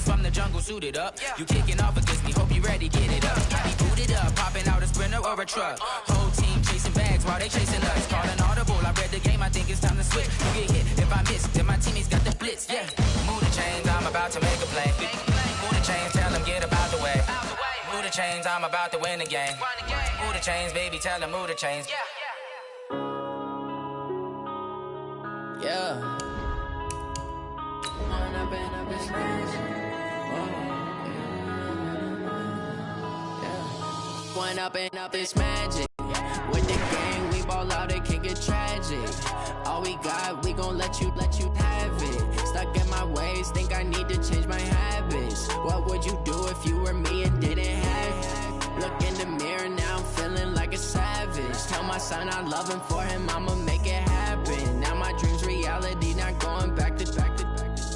from the jungle suited up. You kicking off against me, hope you ready, get it up. I be booted up, popping out a Sprinter or a truck. Whole team chasing bags while they chasing us. Call an audible, I read the game, I think it's time to switch. You get hit if I miss, then my teammates got the blitz, yeah. Move the chains, I'm about to make a play. Move the chains, tell them get about the way. Move the chains, I'm about to win the game. Move the chains, baby, tell them move the chains. Yeah. One up and up is magic. With the gang, we ball out, it can get tragic. All we got, we gon' let you have it. Stuck in my ways, think I need to change my habits. What would you do if you were me and didn't have it? Look in the mirror, now I'm feeling like a savage. Tell my son I love him, for him I'ma make it happen. Now my dream's reality, not going back to.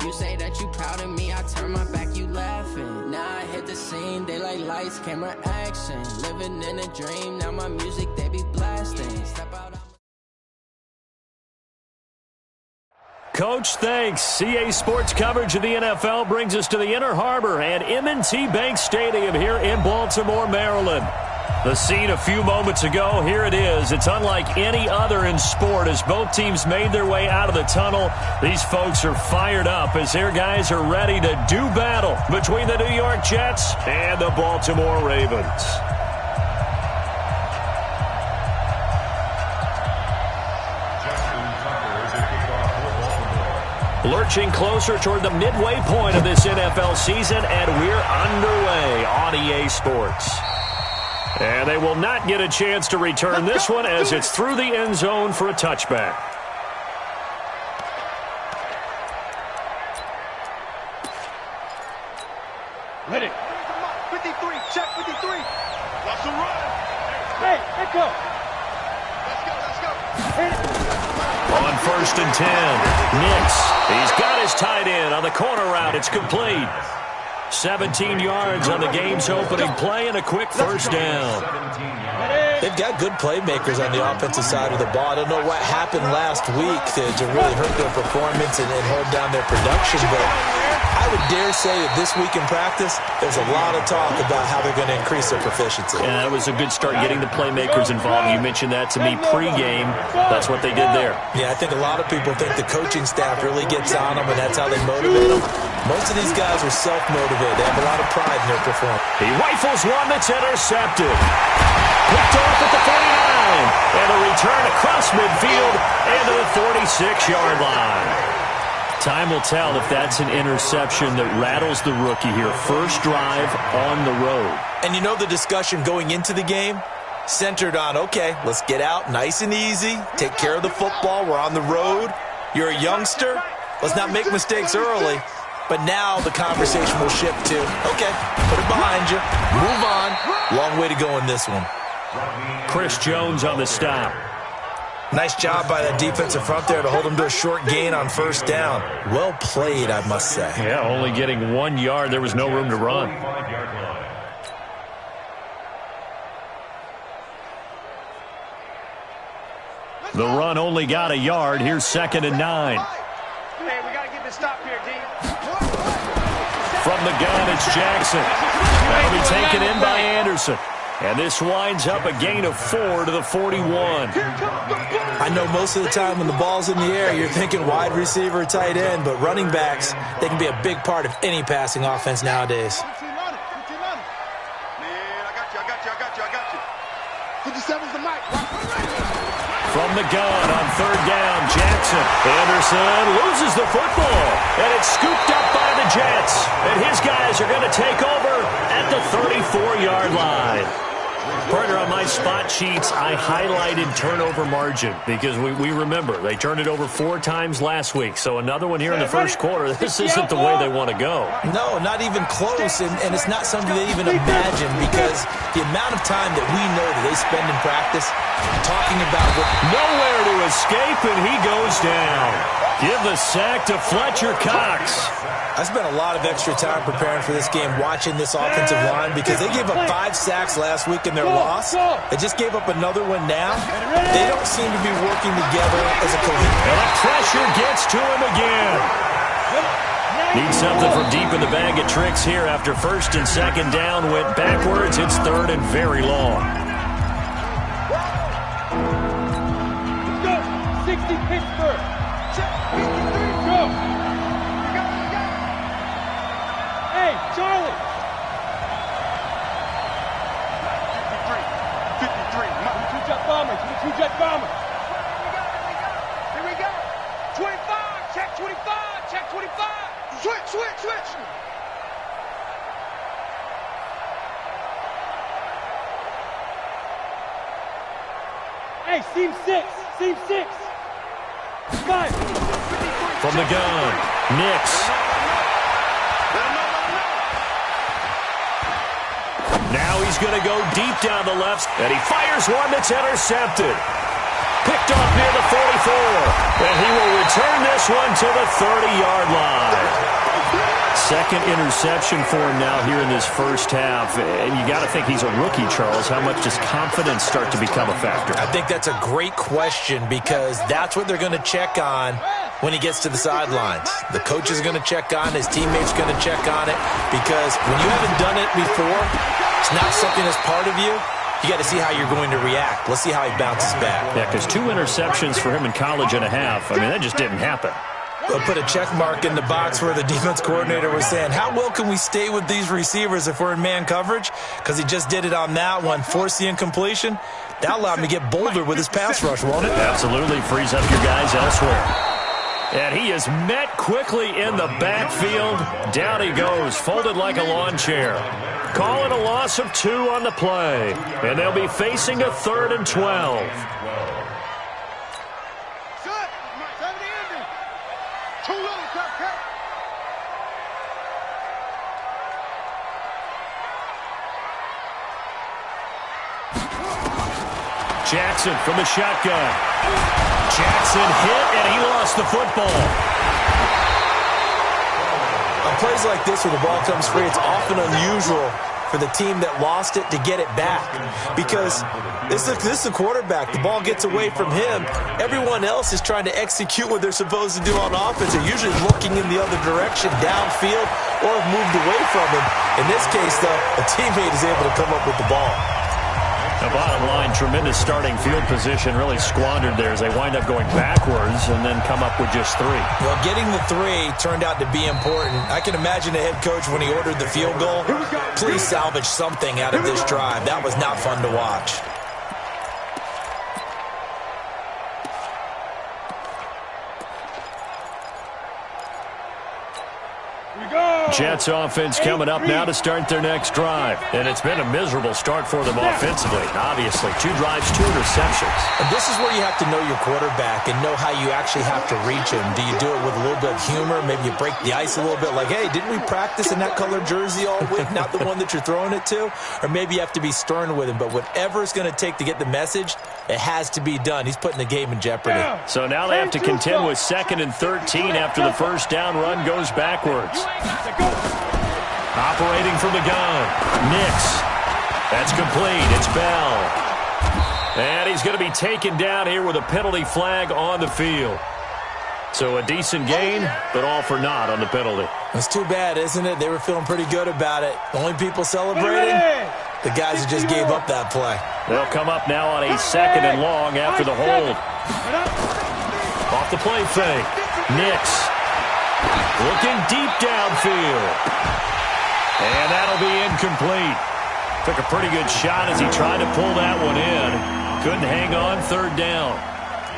You say that you proud of me, I turn my back, you laughing. Now I hit the scene, they like lights, camera, action. Living in a dream, now my music, they be blasting. Step out. Coach, thanks. CA Sports coverage of the NFL brings us to the Inner Harbor and M&T Bank Stadium here in Baltimore, Maryland. The scene a few moments ago, here it is. It's unlike any other in sport as both teams made their way out of the tunnel. These folks are fired up as their guys are ready to do battle between the New York Jets and the Baltimore Ravens. Lurching closer toward the midway point of this NFL season, and we're underway on EA Sports. And they will not get a chance to return this one as it's through the end zone for a touchback. Ready. 53, check 53. Watch the run. Hey, let's go. Let's go. On 1st and 10, Nix. He's got his tight end on the corner route. It's complete. 17 yards on the game's opening play and a quick first down. They've got good playmakers on the offensive side of the ball. I don't know what happened last week to really hurt their performance and hold down their production, but I would dare say that this week in practice, there's a lot of talk about how they're going to increase their proficiency. Yeah, that was a good start getting the playmakers involved. You mentioned that to me pregame. That's what they did there. Yeah, I think a lot of people think the coaching staff really gets on them, and that's how they motivate them. Most of these guys are self-motivated. They have a lot of pride in their performance. He rifles one that's intercepted. Picked off at the 49. And a return across midfield and to the 46-yard line. Time will tell if that's an interception that rattles the rookie here. First drive on the road. And you know the discussion going into the game? Centered on, okay, let's get out nice and easy. Take care of the football. We're on the road. You're a youngster. Let's not make mistakes early. But now the conversation will shift to, okay, put it behind you. Move on. Long way to go in this one. Chris Jones on the stop. Nice job by that defensive front there to hold him to a short gain on first down. Well played, I must say. Yeah, only getting 1 yard. There was no room to run. The run only got a yard. Here's 2nd and 9. Hey, we got to get this stop here, D. From the gun, it's Jackson. That'll be taken in by Anderson. And this winds up a gain of 4 to the 41. I know most of the time when the ball's in the air, you're thinking wide receiver, tight end, but running backs, they can be a big part of any passing offense nowadays. Man, I got you. 57's the mic. From the gun on 3rd down, Jackson. Anderson loses the football, and it's scooped up by the Jets. And his guys are going to take over at the 34-yard line. Partner, on my spot sheets, I highlighted turnover margin because we remember they turned it over 4 times last week. So another one here in the first quarter. This isn't the way they want to go. No, not even close, and it's not something they even imagine because the amount of time that we know that they spend in practice talking about what... Nowhere to escape, and he goes down. Give the sack to Fletcher Cox. I spent a lot of extra time preparing for this game, watching this offensive line, because they gave up 5 sacks last week in their loss. They just gave up another one now. They don't seem to be working together as a cohesive. And the pressure gets to him again. Need something from deep in the bag of tricks here after first and second down went backwards. It's third and very long. Let's go. 60 Pittsburgh. Check. 53. Go. You got it. Hey, Charlie. 53. 2-jet bombers. 2-jet bombers. Here we go. 25. Check 25. Check 25. Switch. Hey, seam 6. 5. From the gun, Nix. Now he's going to go deep down the left, and he fires one that's intercepted. Picked off near the 44, and he will return this one to the 30-yard line. Second interception for him now here in this first half. And you got to think he's a rookie, Charles. How much does confidence start to become a factor? I think that's a great question because that's what they're going to check on when he gets to the sidelines. The coach is going to check on it. His teammates are going to check on it because when you haven't done it before, it's not something that's part of you. You got to see how you're going to react. Let's see how he bounces back. Yeah, because 2 interceptions for him in college and a half. I mean, that just didn't happen. They'll put a check mark in the box where the defense coordinator was saying, how well can we stay with these receivers if we're in man coverage? Because he just did it on that one, forced the incompletion. That allowed him to get bolder with his pass rush, won't it? Absolutely. Frees up your guys elsewhere. And he is met quickly in the backfield. Down he goes, folded like a lawn chair. Calling a loss of 2 on the play. And they'll be facing a 3rd and 12. Jackson from the shotgun. Jackson hit, and he lost the football. On plays like this where the ball comes free, it's often unusual for the team that lost it to get it back because this is a quarterback. The ball gets away from him. Everyone else is trying to execute what they're supposed to do on offense. They're usually looking in the other direction, downfield, or have moved away from him. In this case, though, a teammate is able to come up with the ball. The bottom line, tremendous starting field position, really squandered there as they wind up going backwards and then come up with just 3. Well, getting the 3 turned out to be important. I can imagine the head coach when he ordered the field goal. Please salvage something out of this drive. That was not fun to watch. Jets offense coming up now to start their next drive. And it's been a miserable start for them offensively. Obviously, 2 drives, 2 interceptions. And this is where you have to know your quarterback and know how you actually have to reach him. Do you do it with a little bit of humor? Maybe you break the ice a little bit like, hey, didn't we practice in that color jersey all week, not the one that you're throwing it to? Or maybe you have to be stern with him. But whatever it's going to take to get the message, it has to be done. He's putting the game in jeopardy. So now they have to contend with 2nd and 13 after the first down run goes backwards. Operating from the gun, Nix. That's complete. It's Bell. And he's going to be taken down here with a penalty flag on the field. So a decent gain, but all for naught on the penalty. It's too bad, isn't it? They were feeling pretty good about it. The only people celebrating, the guys who just gave up that play. They'll come up now on a 2nd and long after the hold. Off the play fake. Nix. Looking deep downfield. And that'll be incomplete. Took a pretty good shot as he tried to pull that one in. Couldn't hang on, 3rd down.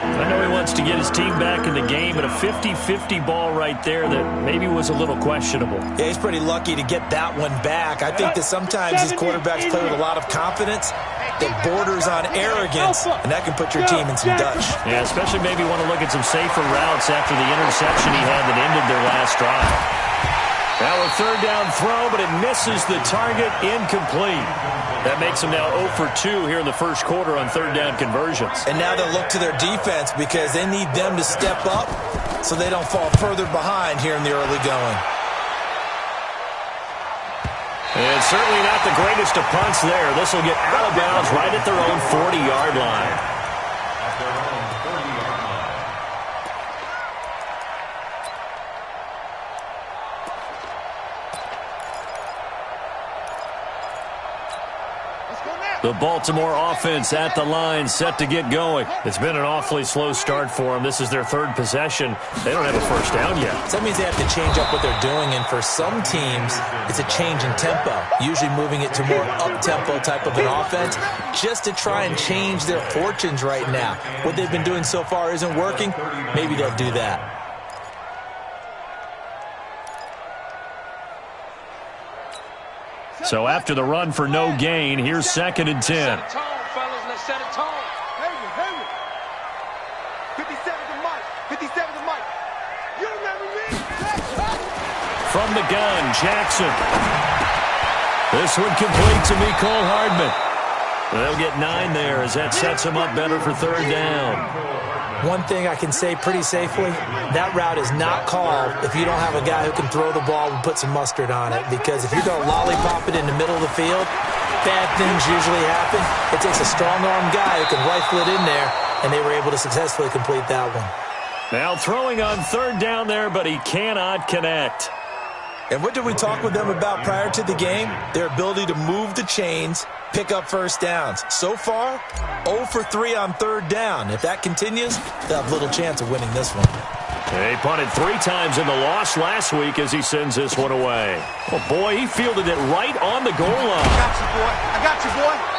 I know he wants to get his team back in the game, but a 50-50 ball right there that maybe was a little questionable. Yeah, he's pretty lucky to get that one back. I think that sometimes these quarterbacks play with a lot of confidence that borders on arrogance, and that can put your team in some Dutch. Yeah, especially maybe want to look at some safer routes after the interception he had that ended their last drive. Now a 3rd down throw, but it misses the target, incomplete. That makes them now 0 for 2 here in the first quarter on 3rd down conversions. And now they'll look to their defense because they need them to step up so they don't fall further behind here in the early going. And certainly not the greatest of punts there. This will get out of bounds right at their own 40-yard line. The Baltimore offense at the line, set to get going. It's been an awfully slow start for them. This is their third possession. They don't have a first down yet. So that means they have to change up what they're doing, and for some teams, it's a change in tempo, usually moving it to more up-tempo type of an offense, just to try and change their fortunes right now. What they've been doing so far isn't working. Maybe they'll do that. So after the run for no gain, here's 2nd and 10. Set a tone, fellas. Let's set a tone. Henry. 57 to Mike. 57 to Mike. You remember me? From the gun, Jackson. This one complete to Mecole Hardman. They'll get 9 there as that sets them up better for 3rd down. One thing I can say pretty safely, that route is not called if you don't have a guy who can throw the ball and put some mustard on it. Because if you're going to lollipop it in the middle of the field, bad things usually happen. It takes a strong-arm guy who can rifle it in there, and they were able to successfully complete that one. Now throwing on 3rd down there, but he cannot connect. And what did we talk with them about prior to the game? Their ability to move the chains, pick up first downs. So far, 0 for 3 on 3rd down. If that continues, they'll have little chance of winning this one. They punted 3 times in the loss last week as he sends this one away. Oh, boy, he fielded it right on the goal line. I got you, boy.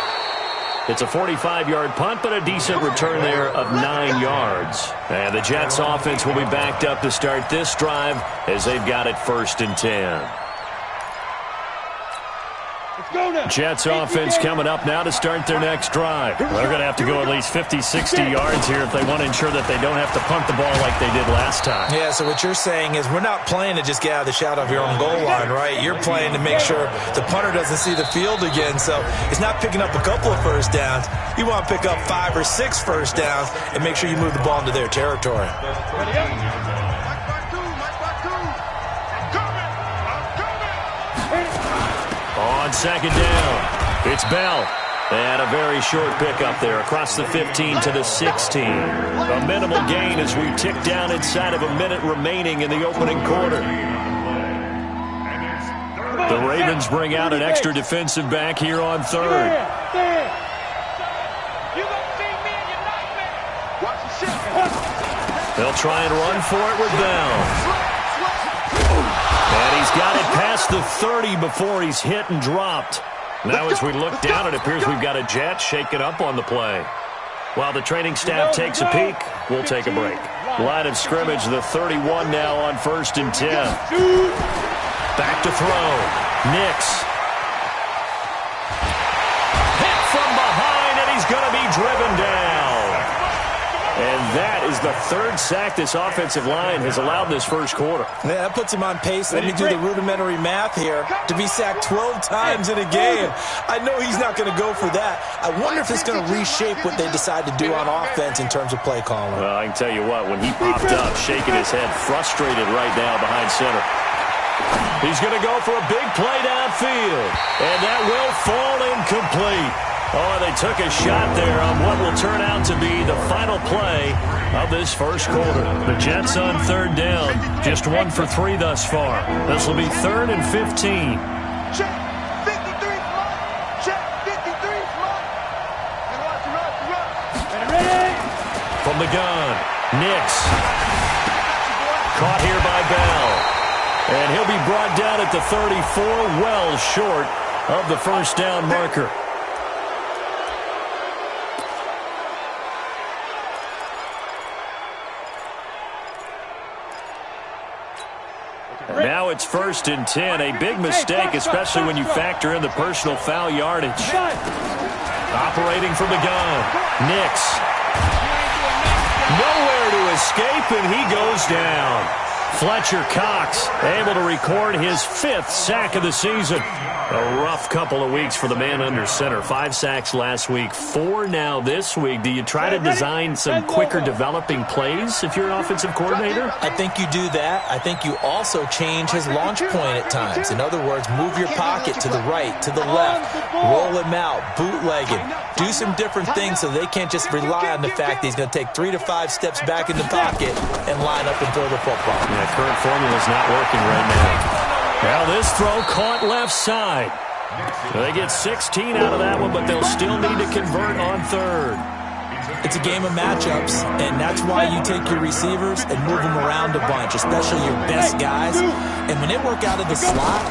It's a 45-yard punt, but a decent return there of 9 yards. And the Jets offense will be backed up to start this drive as they've got it 1st and 10. Jets offense coming up now to start their next drive. They're going to have to go at least 50, 60 yards here if they want to ensure that they don't have to punt the ball like they did last time. Yeah, so what you're saying is we're not playing to just get out of the shadow of your own goal line, right? You're playing to make sure the punter doesn't see the field again. So it's not picking up a couple of first downs. You want to pick up 5 or 6 first downs and make sure you move the ball into their territory. On 2nd down, it's Bell. And a very short pickup there across the 15 to the 16. A minimal gain as we tick down inside of a minute remaining in the opening quarter. The Ravens bring out an extra defensive back here on 3rd. They'll try and run for it with Bell. And he's got it past the 30 before he's hit and dropped. Now as we look down, it appears we've got a Jet shaken up on the play. While the training staff takes a peek, we'll take a break. Line of scrimmage, the 31 now on 1st and 10. Back to throw. Nix. Hit from behind, and he's going to be driven down. And that is the 3rd sack this offensive line has allowed this first quarter. Yeah, that puts him on pace. Let me do the rudimentary math here. To be sacked 12 times in a game. I know he's not going to go for that. I wonder if it's going to reshape what they decide to do on offense in terms of play calling. Well, I can tell you what, when he popped up, shaking his head, frustrated right now behind center. He's going to go for a big play downfield. And that will fall incomplete. Oh, they took a shot there on what will turn out to be the final play of this first quarter. The Jets on 3rd down, just 1 for 3 thus far. This will be 3rd and 15. Check 53 slot. Check 53 slot. And run. From the gun, Nix. Caught here by Bell. And he'll be brought down at the 34, well short of the first down marker. Now it's 1st and 10. A big mistake, especially when you factor in the personal foul yardage. Operating from the gun. Nix. Nowhere to escape, and he goes down. Fletcher Cox able to record his 5th sack of the season. A rough couple of weeks for the man under center. 5 sacks last week, 4 now this week. Do you try to design some quicker developing plays if you're an offensive coordinator? I think you do that. I think you also change his launch point at times. In other words, move your pocket to the right, to the left, roll him out, bootleg him. Do some different things so they can't just rely on the fact that he's going to take 3 to 5 steps back in the pocket and line up and throw the football. Yeah, current formula is not working right now. Now this throw caught left side. They get 16 out of that one, but they'll still need to convert on third. It's a game of matchups, and that's why you take your receivers and move them around a bunch, especially your best guys. And when they work out of the slot,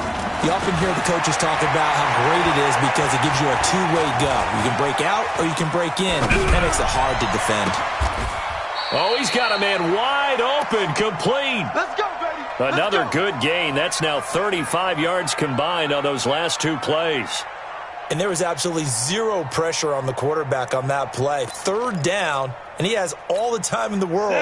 you often hear the coaches talk about how great it is because it gives you a two-way go. You can break out or you can break in. That makes it hard to defend. Oh, he's got a man wide open, complete. Let's go, baby. Another good gain. That's now 35 yards combined on those last two plays. And there was absolutely zero pressure on the quarterback on that play. Third down, and he has all the time in the world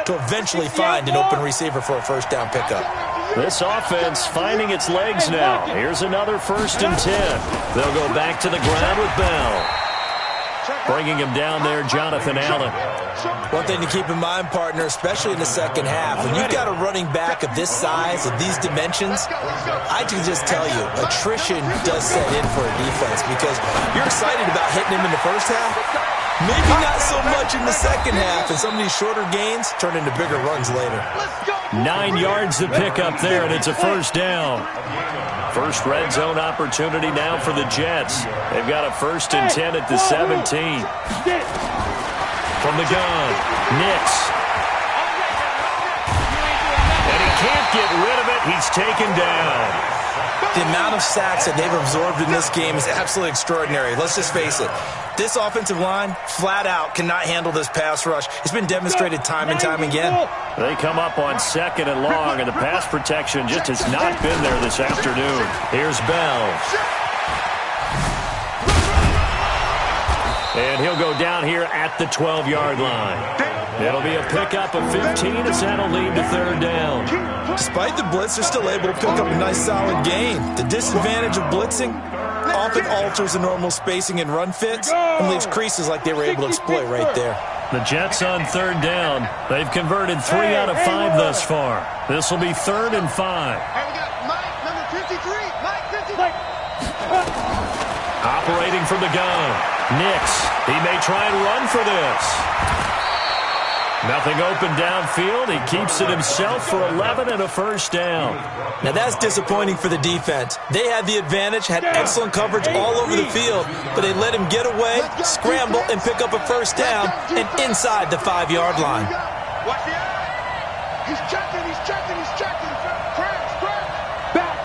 to eventually find an open receiver for a first down pickup. This offense finding its legs now. Here's another 1st and 10. They'll go back to the ground with Bell. Bringing him down there, Jonathan Allen. One thing to keep in mind, partner, especially in the second half, when you've got a running back of this size, of these dimensions, I can just tell you, attrition does set in for a defense because you're excited about hitting him in the first half. Maybe not so much in the second half, and some of these shorter gains turn into bigger runs later. 9 yards to pick up there, and it's a first down. First red zone opportunity now for the Jets. They've got a 1st and 10 at the 17. From the gun, Nix. And he can't get rid of it. He's taken down. The amount of sacks that they've absorbed in this game is absolutely extraordinary. Let's just face it. This offensive line, flat out, cannot handle this pass rush. It's been demonstrated time and time again. They come up on 2nd and long, and the pass protection just has not been there this afternoon. Here's Bell. And he'll go down here at the 12-yard line. It'll be a pickup of 15 as that'll lead to 3rd down. Despite the blitz, they're still able to pick up a nice solid gain. The disadvantage of blitzing often alters the normal spacing and run fits and leaves creases like they were able to exploit right there. The Jets on 3rd down. They've converted 3 out of 5 thus far. This will be 3rd and 5. Hey, we got Mike, number 53. Mike, 53. Operating from the gun. Nix. He may try and run for this. Nothing open downfield. He keeps it himself for 11 and a first down. Now that's disappointing for the defense. They had the advantage, had excellent coverage all over the field, but they let him get away, scramble, and pick up a first down and inside the 5-yard line. Watch the eye. He's checking, he's checking, he's checking. Crash. Back.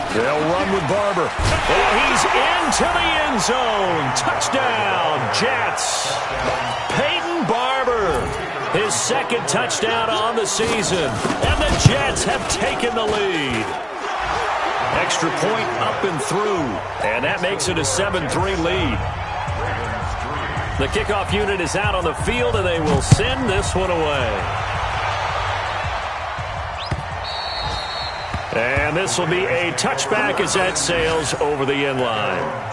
They'll run with Barber. And he's into the end zone. Touchdown, Jets. Peyton Barber, his 2nd touchdown on the season. And the Jets have taken the lead. Extra point up and through. And that makes it a 7-3 lead. The kickoff unit is out on the field, and they will send this one away. And this will be a touchback as that sails over the end line.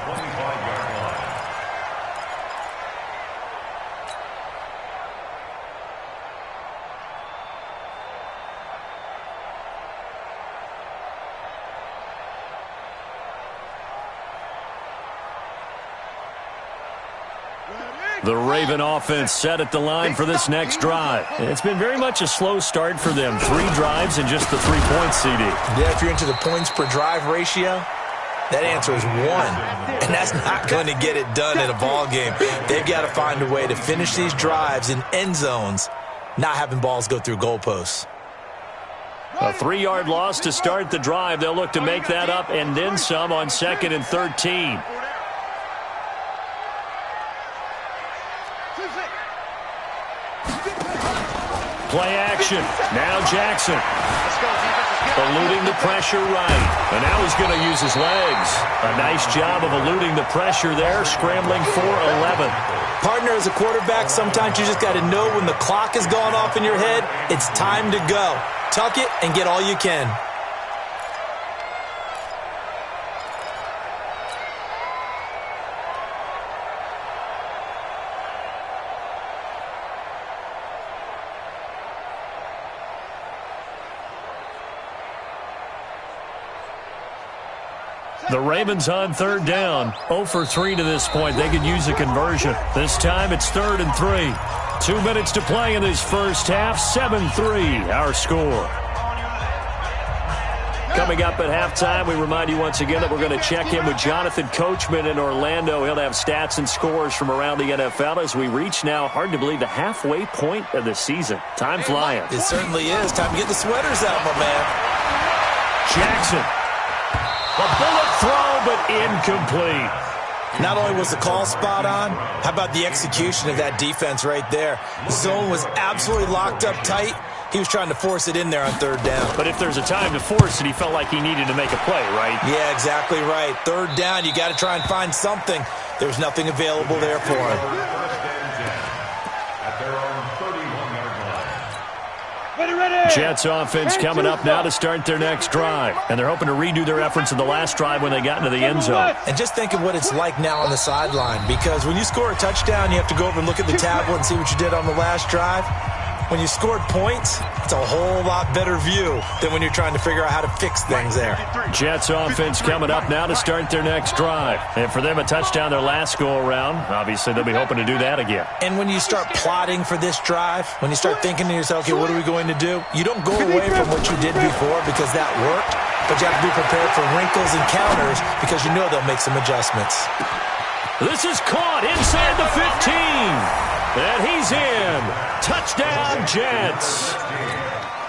The Raven offense set at the line for this next drive. It's been very much a slow start for them. 3 drives and just the 3 points, CD. Yeah, if you're into the points per drive ratio, that answer is 1. And that's not going to get it done in a ball game. They've got to find a way to finish these drives in end zones, not having balls go through goalposts. A 3-yard loss to start the drive. They'll look to make that up and then some on 2nd and 13. Play action. Now Jackson. Eluding the pressure right. And now he's going to use his legs. A nice job of eluding the pressure there, scrambling for 11. Partner, as a quarterback, sometimes you just got to know when the clock has gone off in your head, it's time to go. Tuck it and get all you can. The Ravens on 3rd down. 0 for 3 to this point. They could use a conversion. This time it's 3rd and 3. 2 minutes to play in this first half. 7-3 our score. Coming up at halftime, we remind you once again that we're going to check in with Jonathan Coachman in Orlando. He'll have stats and scores from around the NFL as we reach now, hard to believe, the halfway point of the season. Time flying. It certainly is. Time to get the sweaters out, my man. Jackson. A bullet throw, but incomplete. Not only was the call spot on, how about the execution of that defense right there? The zone was absolutely locked up tight. He was trying to force it in there on third down. But if there's a time to force it, he felt like he needed to make a play, right? Yeah, exactly right. Third down, you got to try and find something. There's nothing available there for him. Jets offense coming up now to start their next drive. And they're hoping to redo their efforts in the last drive when they got into the end zone. And just think of what it's like now on the sideline. Because when you score a touchdown, you have to go over and look at the tablet and see what you did on the last drive. When you scored points, it's a whole lot better view than when you're trying to figure out how to fix things there. Jets offense coming up now to start their next drive. And for them, a touchdown their last go-around. Obviously, they'll be hoping to do that again. And when you start plotting for this drive, when you start thinking to yourself, okay, what are we going to do? You don't go away from what you did before because that worked, but you have to be prepared for wrinkles and counters because you know they'll make some adjustments. This is caught inside the 15. And he's in. Touchdown, Jets.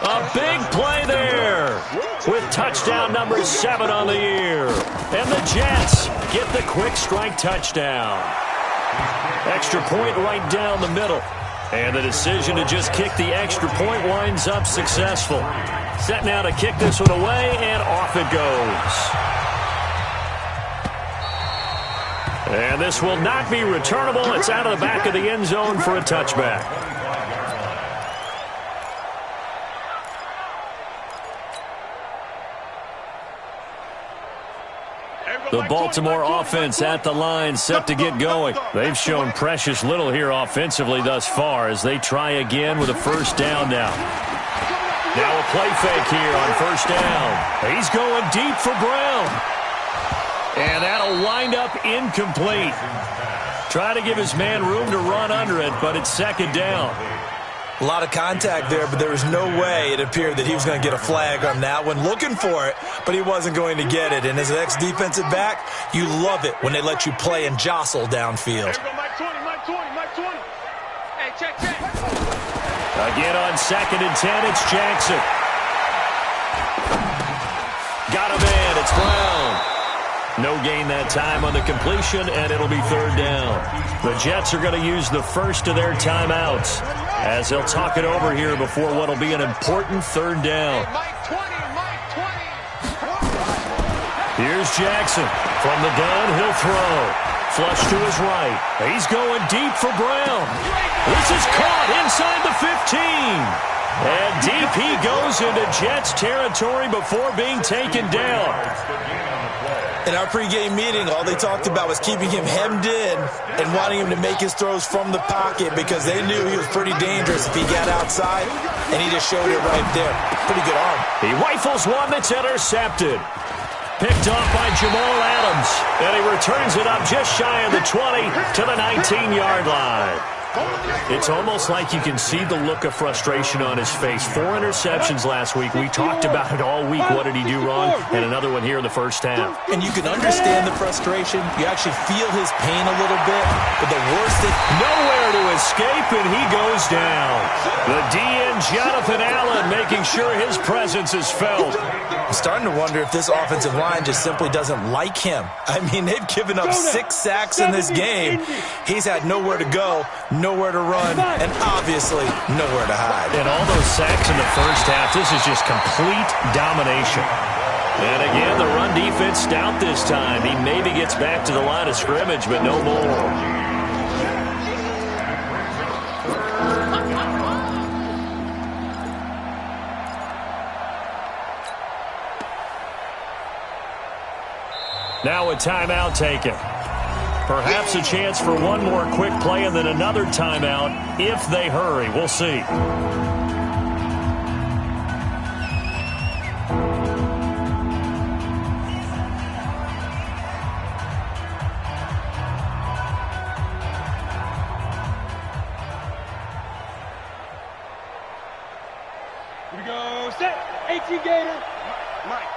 A big play there with touchdown number 7 on the year. And the Jets get the quick strike touchdown. Extra point right down the middle. And the decision to just kick the extra point winds up successful. Set now to kick this one away, and off it goes. And this will not be returnable. It's out of the back of the end zone for a touchback. The Baltimore offense at the line, set to get going. They've shown precious little here offensively thus far as they try again with a first down now. Now a play fake here on first down. He's going deep for Brown. And that'll wind up incomplete. Try to give his man room to run under it, but it's second down. A lot of contact there, but there was no way it appeared that he was going to get a flag on that one. Looking for it, but he wasn't going to get it. And as an ex-defensive back, you love it when they let you play and jostle downfield. Mike 20, Mike 20, Mike 20. Hey, check. Again on 2nd and 10, it's Jackson. Got him in, it's Brown. No gain that time on the completion, and it'll be third down. The Jets are going to use the first of their timeouts as they'll talk it over here before what will be an important third down. Here's Jackson. From the gun, he'll throw. Flush to his right. He's going deep for Brown. This is caught inside the 15. And deep he goes into Jets territory before being taken down. In our pregame meeting, all they talked about was keeping him hemmed in and wanting him to make his throws from the pocket because they knew he was pretty dangerous if he got outside, and he just showed it right there. Pretty good arm. He rifles one that's intercepted. Picked off by Jamal Adams, and he returns it up just shy of the 20 to the 19-yard line. It's almost like you can see the look of frustration on his face. 4 interceptions last week. We talked about it all week. What did he do wrong? And another one here in the first half. And you can understand the frustration. You actually feel his pain a little bit. But the worst thing... Nowhere to escape, and he goes down. The DN, Jonathan Allen, making sure his presence is felt. I'm starting to wonder if this offensive line just simply doesn't like him. I mean, they've given up 6 sacks in this game. He's had nowhere to go, nowhere to run, and obviously nowhere to hide. And all those sacks in the first half, this is just complete domination. And again, the run defense stout this time. He maybe gets back to the line of scrimmage, but no more. Now a timeout taken. Perhaps a chance for one more quick play and then another timeout if they hurry. We'll see. Here we go. Set. 18 Gator. Mike.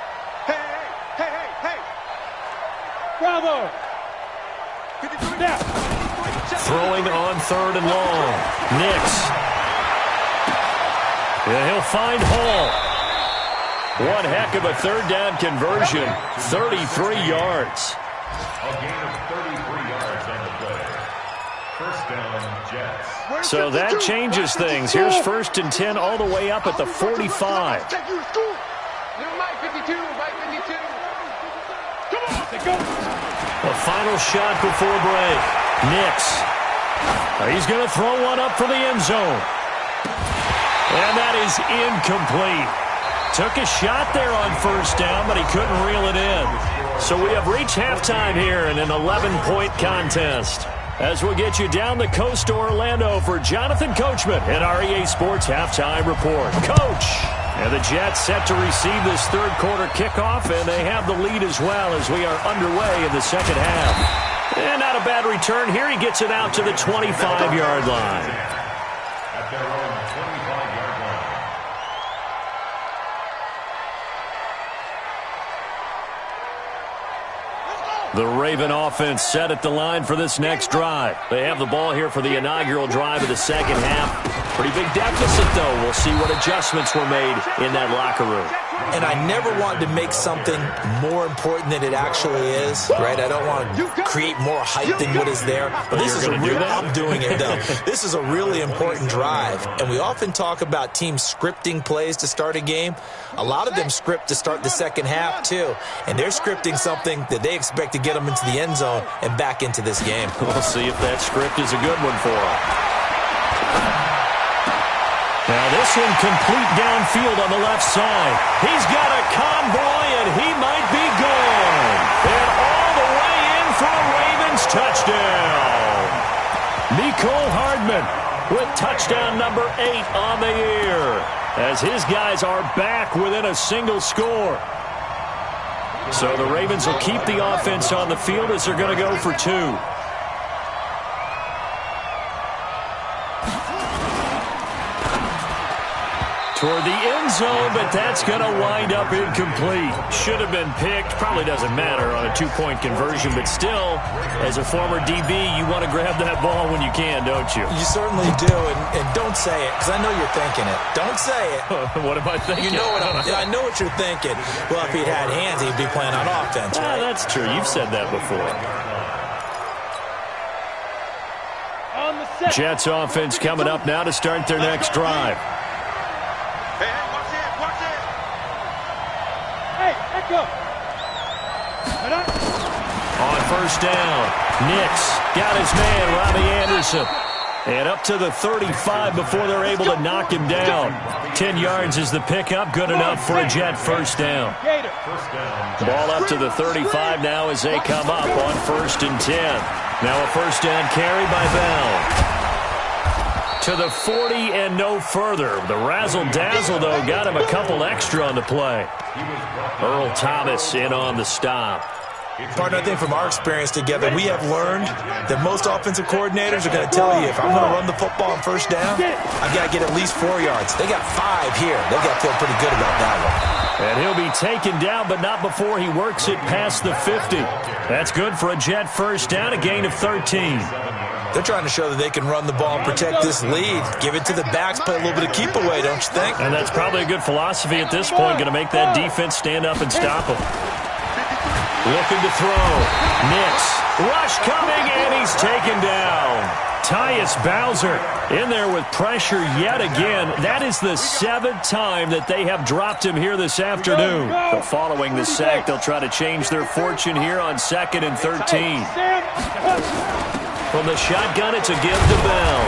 Bravo. Throwing on 3rd and long. Nix. Yeah, he'll find Hall. One heck of a 3rd down conversion. 33 yards. A gain of 33 yards on the play. First down, Jets. So that changes things. Here's 1st and 10 all the way up at the 45. A final shot before break. Nix. He's going to throw one up for the end zone. And that is incomplete. Took a shot there on 1st down, but he couldn't reel it in. So we have reached halftime here in an 11-point contest. As we'll get you down the coast to Orlando for Jonathan Coachman at our EA Sports Halftime Report. Coach! And the Jets set to receive this 3rd quarter kickoff, and they have the lead as well as we are underway in the 2nd half. And not a bad return here. He gets it out to the 25-yard line. At their own 25-yard line. The Raven offense set at the line for this next drive. They have the ball here for the inaugural drive of the 2nd half. Pretty big deficit, though. We'll see what adjustments were made in that locker room. And I never wanted to make something more important than it actually is, right? I don't want to create more hype than what is there. But this is I'm doing it, though. This is a really important drive. And we often talk about teams scripting plays to start a game. A lot of them script to start the 2nd half, too. And they're scripting something that they expect to get them into the end zone and back into this game. We'll see if that script is a good one for them. Now this one complete downfield on the left side. He's got a convoy, and he might be gone. And all the way in for a Ravens touchdown. Mecole Hardman with touchdown number 8 on the year, as his guys are back within a single score. So the Ravens will keep the offense on the field as they're going to go for 2. Toward the end zone, but that's going to wind up incomplete. Should have been picked. Probably doesn't matter on a 2-point conversion, but still, as a former DB, you want to grab that ball when you can, don't you? You certainly do, and don't say it, because I know you're thinking it. Don't say it. What am I thinking? You know I know what you're thinking. Well, if he had hands, he'd be playing on offense, right? That's true. You've said that before. Jets offense coming up now to start their next drive. On 1st down, Nix got his man, Robbie Anderson. And up to the 35 before they're able to knock him down. 10 yards is the pickup, good enough for a Jet 1st down. Ball up to the 35 now as they come up on 1st and 10. Now a 1st down carry by Bell. To the 40 and no further. The razzle-dazzle, though, got him a couple extra on the play. Earl Thomas in on the stop. Partner, I think from our experience together, we have learned that most offensive coordinators are going to tell you, if I'm going to run the football on 1st down, I've got to get at least 4 yards. They got 5 here. They've got to feel pretty good about that one. And he'll be taken down, but not before he works it past the 50. That's good for a Jet 1st down, a gain of 13. They're trying to show that they can run the ball and protect this lead. Give it to the backs, play a little bit of keep away, don't you think? And that's probably a good philosophy at this point, going to make that defense stand up and stop him. Looking to throw. Nix. Rush coming, and he's taken down. Tyus Bowser in there with pressure yet again. That is the 7th time that they have dropped him here this afternoon. But following the sack, they'll try to change their fortune here on 2nd and 13. From the shotgun, it's a give to Bell.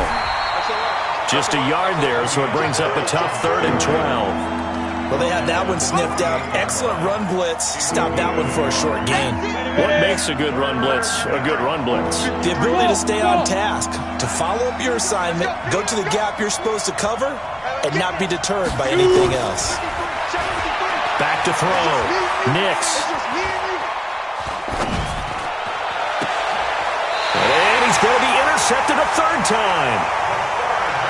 Just a yard there, so it brings up a tough 3rd and 12. Well, they had that one sniffed out. Excellent run blitz. Stop that one for a short gain. What makes a good run blitz a good run blitz? The ability to stay on task, to follow up your assignment, go to the gap you're supposed to cover, and not be deterred by anything else. Back to throw. Nix. And he's going to be intercepted a 3rd time.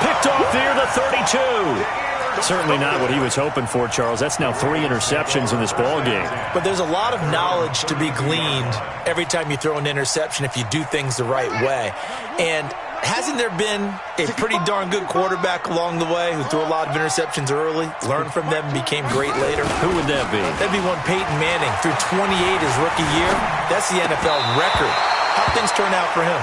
Picked off near the 32. Certainly not what he was hoping for, Charles. That's now 3 interceptions in this ball game. But there's a lot of knowledge to be gleaned every time you throw an interception if you do things the right way. And hasn't there been a pretty darn good quarterback along the way who threw a lot of interceptions early, learned from them, and became great later? Who would that be? That'd be one Peyton Manning. Threw 28 his rookie year. That's the NFL record. How'd things turn out for him?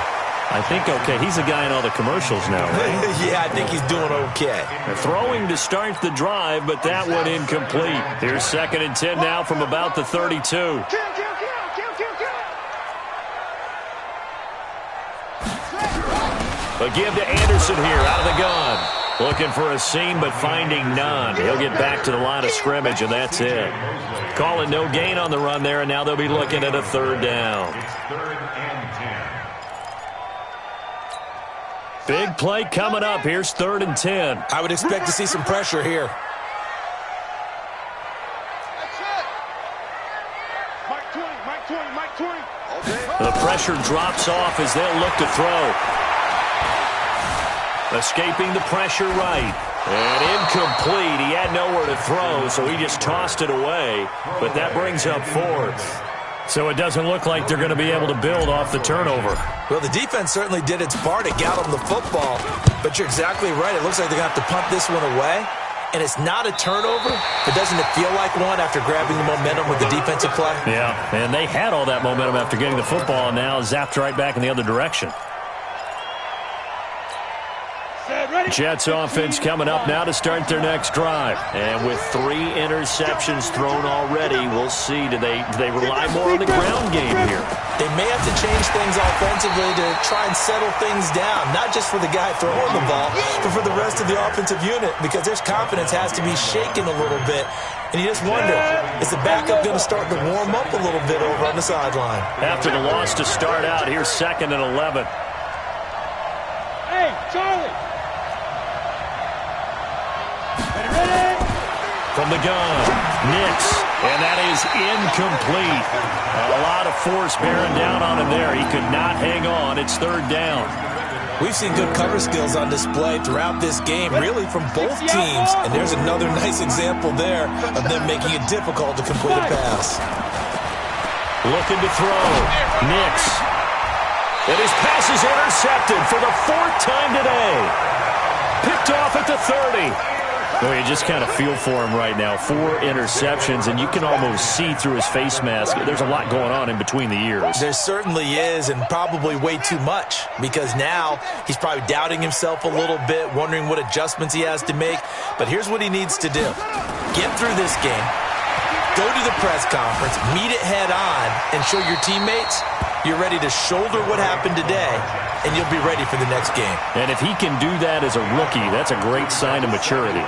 I think okay. He's a guy in all the commercials now, right? Yeah, I think he's doing okay. They're throwing to start the drive, but that one incomplete. Here's 2nd and 10 now from about the 32. A give to Anderson here out of the gun. Looking for a seam, but finding none. He'll get back to the line of scrimmage, and that's it. Calling no gain on the run there, and now they'll be looking at a 3rd down. It's 3rd and 10. Big play coming up. Here's 3rd and 10. I would expect to see some pressure here. The pressure drops off as they'll look to throw. Escaping the pressure right. And incomplete. He had nowhere to throw, so he just tossed it away. But that brings up 4th. So it doesn't look like they're going to be able to build off the turnover. Well, the defense certainly did its part to get them the football. But you're exactly right. It looks like they're going to have to punt this one away. And it's not a turnover, but doesn't it feel like one after grabbing the momentum with the defensive play? Yeah, and they had all that momentum after getting the football, and now zapped right back in the other direction. Jets offense coming up now to start their next drive. And with 3 interceptions thrown already, we'll see. Do they rely more on the ground game here? They may have to change things offensively to try and settle things down, not just for the guy throwing the ball, but for the rest of the offensive unit, because their confidence has to be shaken a little bit. And you just wonder, is the backup going to start to warm up a little bit over on the sideline? After the loss to start out, here's 2nd and 11. Hey, Charlie! From the gun, Nix, and that is incomplete. A lot of force bearing down on him there. He could not hang on. It's 3rd down. We've seen good cover skills on display throughout this game, really from both teams. And there's another nice example there of them making it difficult to complete a pass. Looking to throw, Nix. And his pass is intercepted for the 4th time today. Picked off at the 30. Well, you just kind of feel for him right now. 4 interceptions, and you can almost see through his face mask. There's a lot going on in between the ears. There certainly is, and probably way too much, because now he's probably doubting himself a little bit, wondering what adjustments he has to make. But here's what he needs to do. Get through this game, go to the press conference, meet it head on, and show your teammates you're ready to shoulder what happened today, and you'll be ready for the next game. And if he can do that as a rookie, that's a great sign of maturity.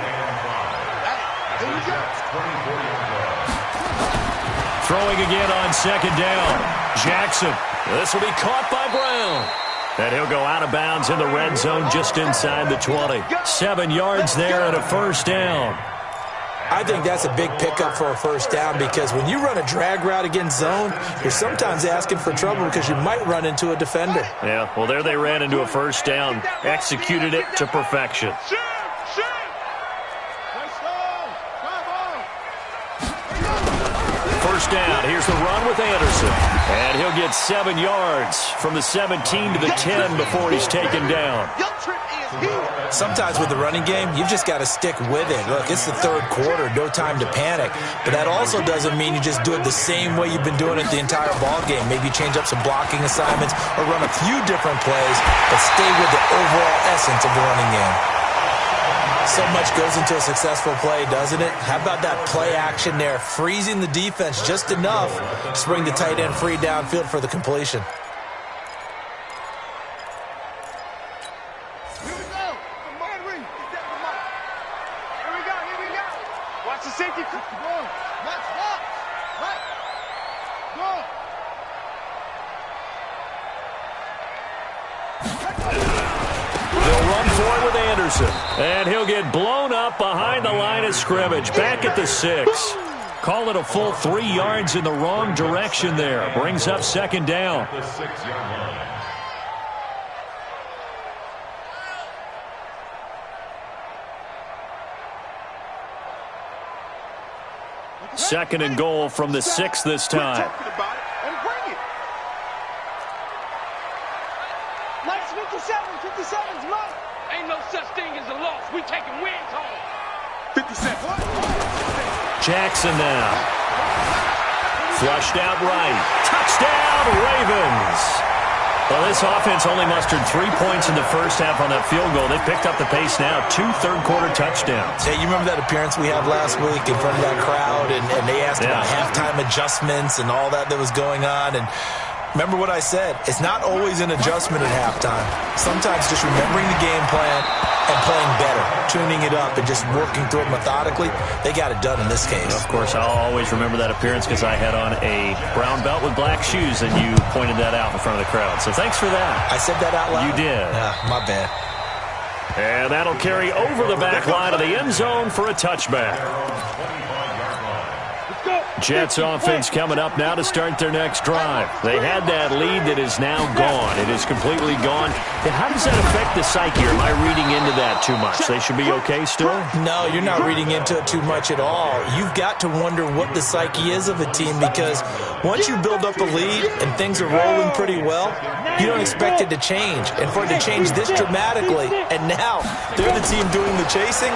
Throwing again on 2nd down. Jackson. This will be caught by Brown. And he'll go out of bounds in the red zone just inside the 20. 7 yards there and a 1st down. I think that's a big pickup for a 1st down, because when you run a drag route against zone, you're sometimes asking for trouble because you might run into a defender. Yeah, well, there they ran into a 1st down. Executed it to perfection. First down. Here's the run with Anderson. And he'll get 7 yards from the 17 to the 10 before he's taken down. Sometimes with the running game, you've just got to stick with it. Look, it's the 3rd quarter, no time to panic. But that also doesn't mean you just do it the same way you've been doing it the entire ball game. Maybe change up some blocking assignments or run a few different plays, but stay with the overall essence of the running game. So much goes into a successful play, doesn't it? How about that play action there, freezing the defense just enough to bring the tight end free downfield for the completion. Here we go. Here we go. Watch the safety. Come on. Let's walk. Right. Go. They'll run for it with Anderson. And he'll get blown up behind the line of scrimmage. Back at the 6. Call it a full 3 yards in the wrong direction there. Brings up 2nd down. The 6-yard line. 2nd and goal from the 6 this time. Nice 57's mine. Ain't no such thing as a loss. We taking wins home. 57. Jackson now. Flushed out right. Touchdown, Ravens. Well, this offense only mustered 3 points in the first half on that field goal. They picked up the pace now. 2 third-quarter touchdowns. Hey, you remember that appearance we had last week in front of that crowd, and they asked about halftime adjustments and all that was going on, and remember what I said. It's not always an adjustment at halftime. Sometimes just remembering the game plan and playing better, tuning it up and just working through it methodically. They got it done in this case. Of course, I'll always remember that appearance because I had on a brown belt with black shoes, and you pointed that out in front of the crowd. So thanks for that. I said that out loud? You did. My bad. And that'll carry over the back line of the end zone for a touchback. Jets offense coming up now to start their next drive. They had that lead that is now gone. It is completely gone. And how does that affect the psyche? Or am I reading into that too much? They should be okay still? No, you're not reading into it too much at all. You've got to wonder what the psyche is of a team, because once you build up a lead and things are rolling pretty well, you don't expect it to change. And for it to change this dramatically, and now they're the team doing the chasing,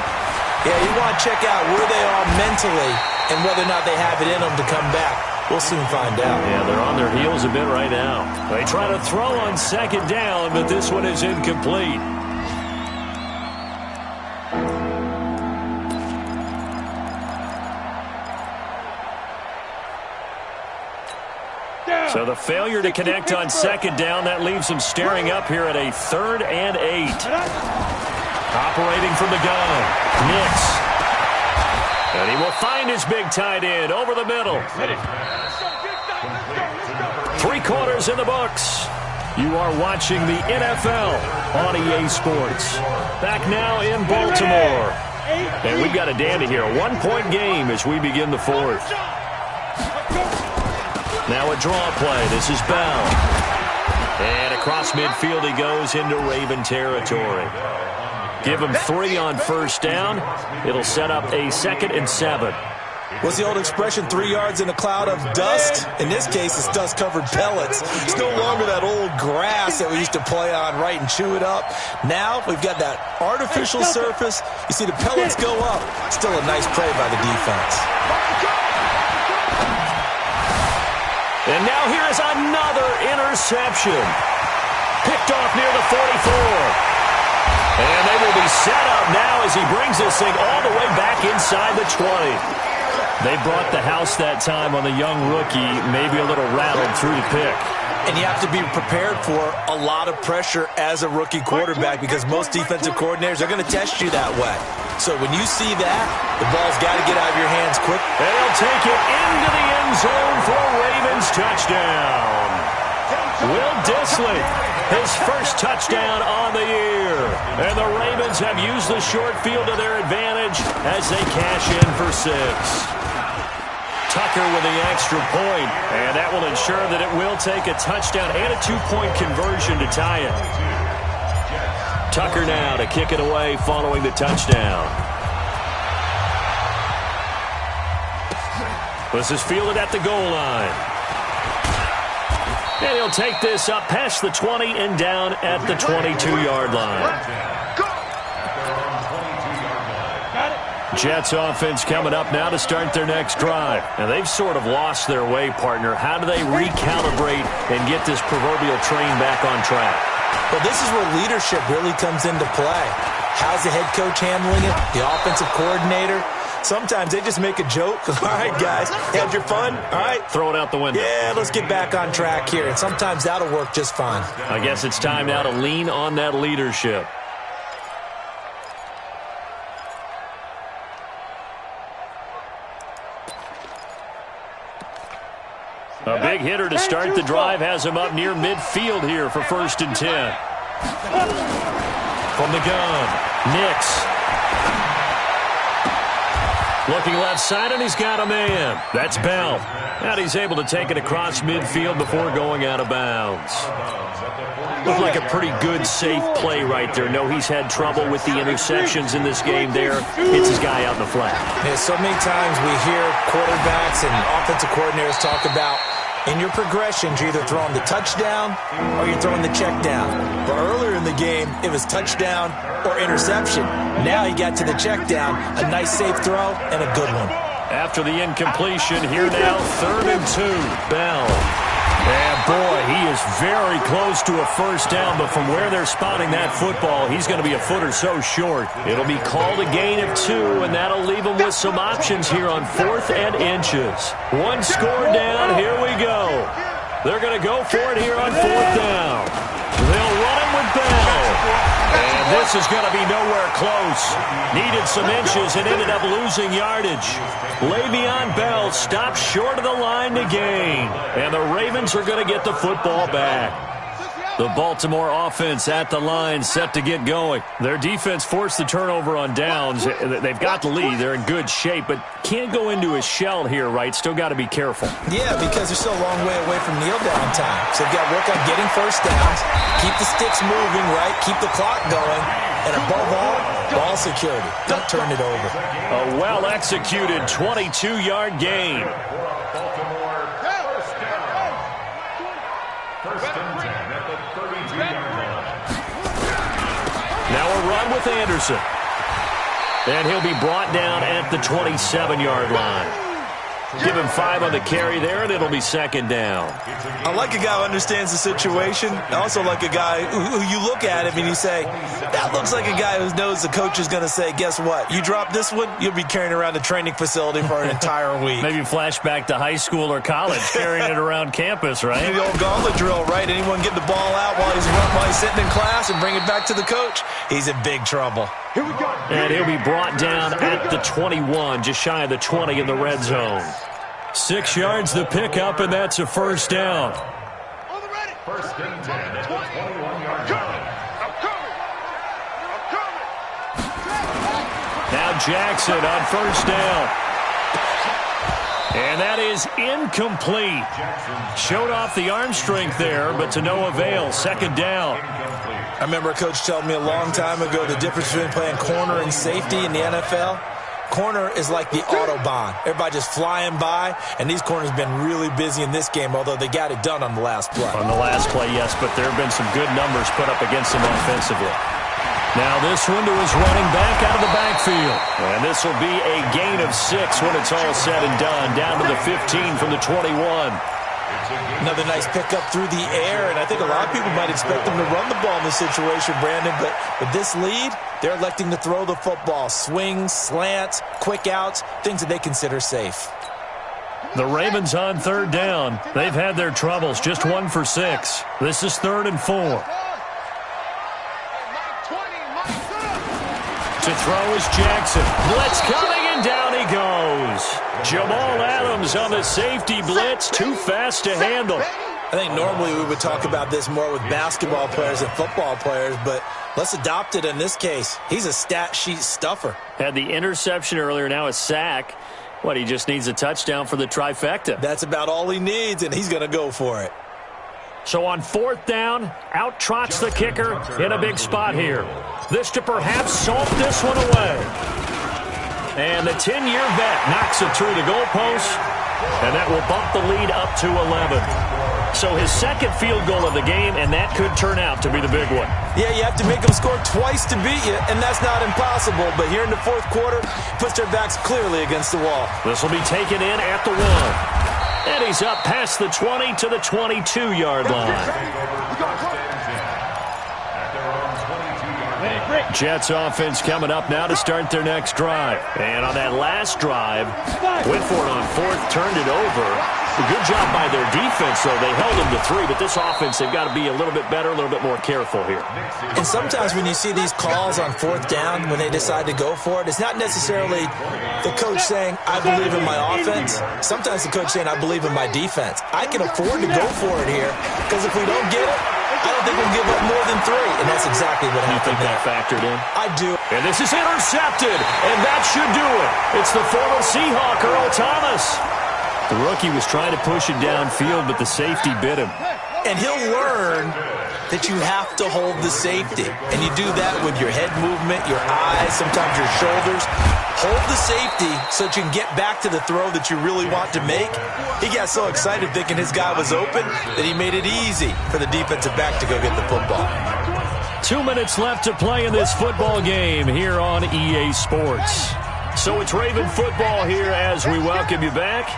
yeah, you want to check out where they are mentally and whether or not they have it in them to come back. We'll soon find out. Yeah, they're on their heels a bit right now. They try to throw on 2nd down, but this one is incomplete. So the failure to connect on 2nd down, that leaves them staring up here at a 3rd and 8. Operating from the gun, Nix. And he will find his big tight end over the middle. 3 quarters in the books. You are watching the NFL on EA Sports. Back now in Baltimore. And we've got a dandy here. A 1-point game as we begin the 4th. Now a draw play. This is Bell. And across midfield he goes into Raven territory. Give him 3 on 1st down. It'll set up a 2nd and 7. What's the old expression, 3 yards in a cloud of dust? In this case, it's dust-covered pellets. It's no longer that old grass that we used to play on, right, and chew it up. Now we've got that artificial surface. You see the pellets go up. Still a nice play by the defense. And now here is another interception. Picked off near the 44. And they will be set up now as he brings this thing all the way back inside the 20. They brought the house that time on the young rookie, maybe a little rattled through the pick. And you have to be prepared for a lot of pressure as a rookie quarterback, because most defensive coordinators are going to test you that way. So when you see that, the ball's got to get out of your hands quick. They'll take it into the end zone for a Ravens touchdown. Will Dissly, his first touchdown on the year. And the Ravens have used the short field to their advantage as they cash in for 6. Tucker with the extra point, and that will ensure that it will take a touchdown and a 2-point conversion to tie it. Tucker now to kick it away following the touchdown. This is fielded at the goal line. And he'll take this up past the 20 and down at the 22-yard line. Jets offense coming up now to start their next drive. And they've sort of lost their way, partner. How do they recalibrate and get this proverbial train back on track? Well, this is where leadership really comes into play. How's the head coach handling it? The offensive coordinator? Sometimes they just make a joke. All right, guys, had your fun? All right. Throw it out the window. Yeah, let's get back on track here. And sometimes that'll work just fine. I guess it's time now to lean on that leadership. A big hitter to start the drive has him up near midfield here for 1st and 10. From the gun, Nix. Looking left side, and he's got a man. That's Bell. And he's able to take it across midfield before going out of bounds. Looked like a pretty good, safe play right there. No, he's had trouble with the interceptions in this game there. Hits his guy out in the flat. Yeah, so many times we hear quarterbacks and offensive coordinators talk about in your progressions, you're either throwing the touchdown or you're throwing the check down. But earlier in the game, it was touchdown or interception. Now he got to the check down, a nice safe throw, and a good one. After the incompletion, here now, 3rd and 2. Bell. And, boy, he is very close to a first down, but from where they're spotting that football, he's going to be a foot or so short. It'll be called a gain of 2, and that'll leave him with some options here on 4th and inches. One score down. Here we go. They're going to go for it here on 4th down. They'll run him with Bell. And this is going to be nowhere close. Needed some inches and ended up losing yardage. Le'Veon Bell stopped short of the line to gain. And the Ravens are going to get the football back. The Baltimore offense at the line, set to get going. Their defense forced the turnover on downs. They've got the lead. They're in good shape, but can't go into a shell here, right? Still got to be careful. Yeah, because they're still a long way away from kneel down time. So they've got to work on getting first downs, keep the sticks moving, right? Keep the clock going. And above all, ball security. Don't turn it over. A well-executed 22-yard gain. Baltimore, first down. First and 10 at the 32-yard line. Now a run with Anderson. And he'll be brought down at the 27-yard line. Give him 5 on the carry there, and it'll be 2nd down. I like a guy who understands the situation. I also like a guy who you look at him and you say, that looks like a guy who knows the coach is going to say, guess what? You drop this one, you'll be carrying around the training facility for an entire week. Maybe flashback to high school or college, carrying it around campus, right? The old gauntlet drill, right? Anyone get the ball out while he's sitting in class and bring it back to the coach? He's in big trouble. Here we go. And he'll be brought down at the 21, just shy of the 20 in the red zone. 6 yards the pickup, and that's a first down. On the ready. First and 10 at the 21-yard line. I'm coming. Now Jackson on first down. And that is incomplete. Showed off the arm strength there, but to no avail. 2nd down. I remember a coach telling me a long time ago the difference between playing corner and safety in the NFL. Corner is like the Autobahn. Everybody just flying by, and these corners have been really busy in this game, although they got it done on the last play. On the last play, yes, but there have been some good numbers put up against them offensively. Now this one to his running back out of the backfield. And this will be a gain of 6 when it's all said and done. Down to the 15 from the 21. Another nice pickup through the air, and I think a lot of people might expect them to run the ball in this situation, Brandon, but with this lead, they're electing to throw the football. Swings, slants, quick outs, things that they consider safe. The Ravens on 3rd down. They've had their troubles, just 1 for 6. This is 3rd and 4. To throw is Jackson. Blitz coming, and down he goes. Jamal Adams on the safety blitz, too fast to handle. I think normally we would talk about this more with basketball players and football players, but let's adopt it in this case. He's a stat sheet stuffer. Had the interception earlier, now a sack. What, he just needs a touchdown for the trifecta. That's about all he needs, and he's going to go for it. So on 4th down, out trots the kicker in a big spot here. This to perhaps salt this one away. And the 10-year vet knocks it through the goalpost, and that will bump the lead up to 11. So his 2nd field goal of the game, and that could turn out to be the big one. Yeah, you have to make them score twice to beat you, and that's not impossible. But here in the 4th quarter, puts their backs clearly against the wall. This will be taken in at the 1. And he's up past the 20 to the 22-yard line. Jets offense coming up now to start their next drive. And on that last drive, went for it on 4th, turned it over. A good job by their defense, though. They held them to 3, but this offense, they've got to be a little bit better, a little bit more careful here. And sometimes when you see these calls on 4th down, when they decide to go for it, it's not necessarily the coach saying, I believe in my offense. Sometimes the coach saying, I believe in my defense. I can afford to go for it here, because if we don't get it, I don't think we'll give up more than three, and that's exactly what happened. You think that factored in? I do. And this is intercepted, and that should do it. It's the former Seahawk, Earl Thomas. The rookie was trying to push it downfield, but the safety bit him. And he'll learn that you have to hold the safety. And you do that with your head movement, your eyes, sometimes your shoulders. Hold the safety so that you can get back to the throw that you really want to make. He got so excited thinking his guy was open that he made it easy for the defensive back to go get the football. 2 minutes left to play in this football game here on EA Sports. So it's Raven football here as we welcome you back.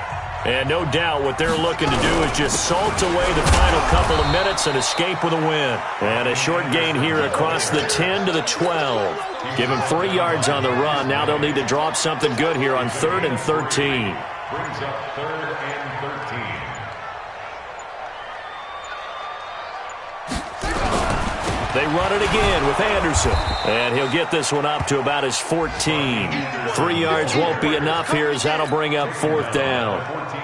And no doubt what they're looking to do is just salt away the final couple of minutes and escape with a win. And a short gain here across the 10 to the 12. Give them 3 yards on the run. Now they'll need to drop something good here on 3rd and 13. Brings up 3rd and 13. They run it again with Anderson. And he'll get this one up to about his 14. 3 yards won't be enough here as that'll bring up 4th down.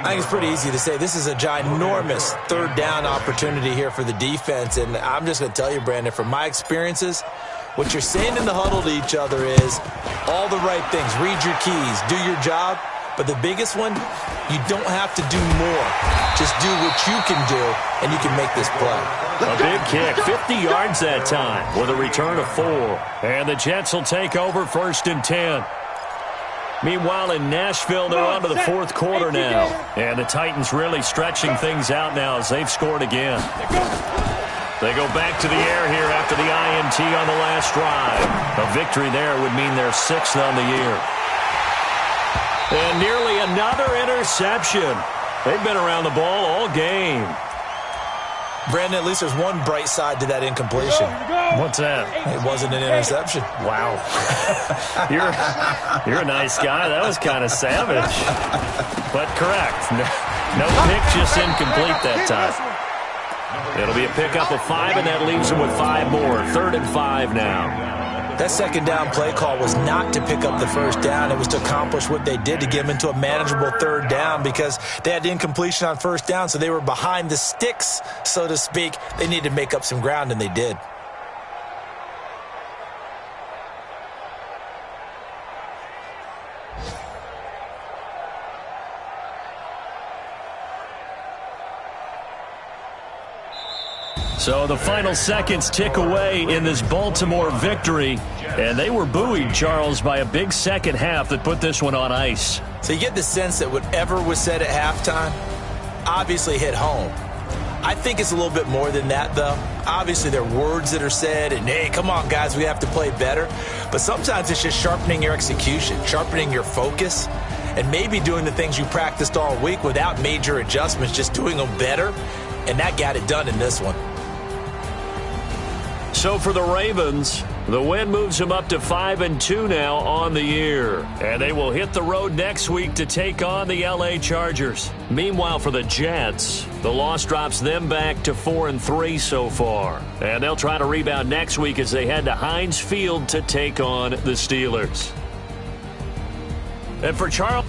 I think it's pretty easy to say this is a ginormous 3rd down opportunity here for the defense. And I'm just going to tell you, Brandon, from my experiences, what you're saying in the huddle to each other is all the right things. Read your keys. Do your job. But the biggest one, you don't have to do more. Just do what you can do, and you can make this play. A big kick, 50 yards that time with a return of 4. And the Jets will take over 1st and 10. Meanwhile, in Nashville, they're on to the 4th quarter now. And the Titans really stretching things out now as they've scored again. They go back to the air here after the INT on the last drive. A victory there would mean they're 6th on the year. And nearly another interception. They've been around the ball all game. Brandon, at least there's one bright side to that incompletion. What's that? It wasn't an interception. Wow. You're a nice guy. That was kind of savage. But correct. No pick, just incomplete that time. It'll be a pickup of 5, and that leaves them with 5 more. 3rd and 5 now. That 2nd down play call was not to pick up the 1st down. It was to accomplish what they did to get them into a manageable 3rd down because they had incompletion on 1st down, so they were behind the sticks, so to speak. They needed to make up some ground, and they did. So the final seconds tick away in this Baltimore victory. And they were buoyed, Charles, by a big second half that put this one on ice. So you get the sense that whatever was said at halftime obviously hit home. I think it's a little bit more than that, though. Obviously, there are words that are said, and, hey, come on, guys, we have to play better. But sometimes it's just sharpening your execution, sharpening your focus, and maybe doing the things you practiced all week without major adjustments, just doing them better. And that got it done in this one. So for the Ravens, the win moves them up to 5-2 now on the year. And they will hit the road next week to take on the LA Chargers. Meanwhile, for the Jets, the loss drops them back to 4-3 so far. And they'll try to rebound next week as they head to Heinz Field to take on the Steelers. And for Charles...